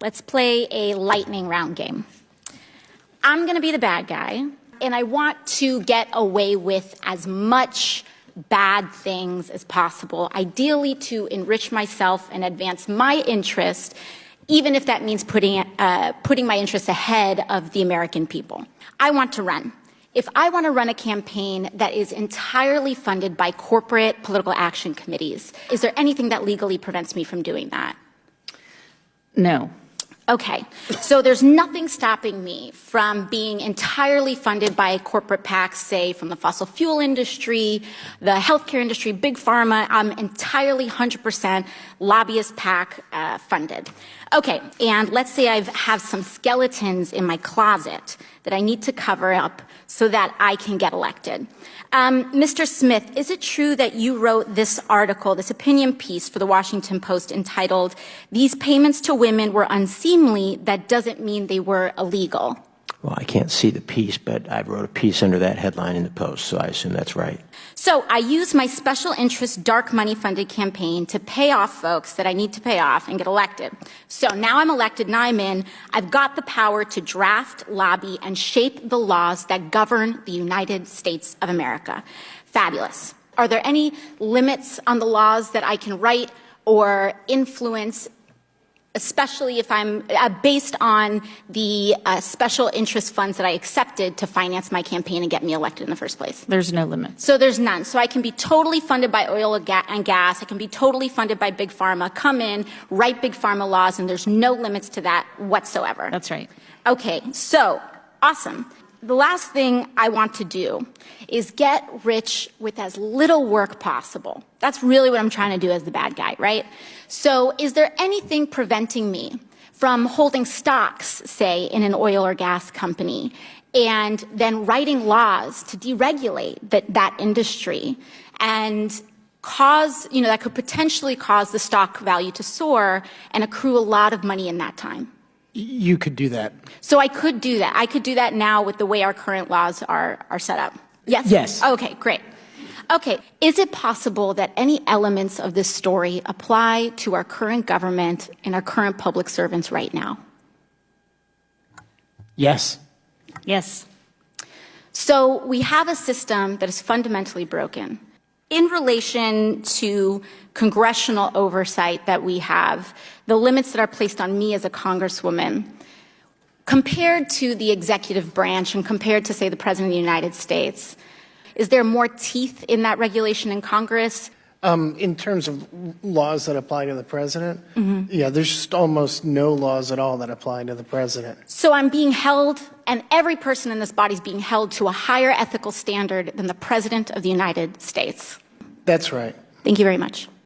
Let's play a lightning round game. I'm going to be the bad guy, and I want to get away with as much bad things as possible, ideally to enrich myself and advance my interest, even if that means putting my interests ahead of the American people. I want to run. If I want to run a campaign that is entirely funded by corporate political action committees, is there anything that legally prevents me from doing that? No. Okay, so there's nothing stopping me from being entirely funded by corporate PACs, say from the fossil fuel industry, the healthcare industry, big pharma. I'm entirely 100% lobbyist PAC funded. Okay, and let's say I have some skeletons in my closet that I need to cover up so that I can get elected. Mr. Smith, is it true that you wrote this article, this opinion piece for the Washington Post entitled, "These payments to women were unseemly, that doesn't mean they were illegal"? Well, I can't see the piece, but I wrote a piece under that headline in the Post, so I assume that's right. So I used my special interest dark money funded campaign to pay off folks that I need to pay off and get elected. So now I'm elected, now I'm in. I've got the power to draft, lobby, and shape the laws that govern the United States of America. Fabulous. Are there any limits on the laws that I can write or influence, especially if I'm based on the special interest funds that I accepted to finance my campaign and get me elected in the first place? There's no limit. So there's none. So I can be totally funded by oil and gas. I can be totally funded by big pharma, come in, write big pharma laws, and there's no limits to that whatsoever. That's right. Okay, so awesome. The last thing I want to do is get rich with as little work possible. That's really what I'm trying to do as the bad guy, right? So is there anything preventing me from holding stocks, say, in an oil or gas company, and then writing laws to deregulate that industry and cause, that could potentially cause the stock value to soar and accrue a lot of money in that time? You could do that. So I could do that. I could do that now with the way our current laws are set up. Yes? Yes. Okay, great. Okay, is it possible that any elements of this story apply to our current government and our current public servants right now? Yes. Yes. So we have a system that is fundamentally broken. In relation to congressional oversight that we have, the limits that are placed on me as a congresswoman, compared to the executive branch and compared to, say, the President of the United States, is there more teeth in that regulation in Congress? In terms of laws that apply to the president, yeah, there's just almost no laws at all that apply to the president. So I'm being held, and every person in this body is being held to a higher ethical standard than the President of the United States. That's right. Thank you very much.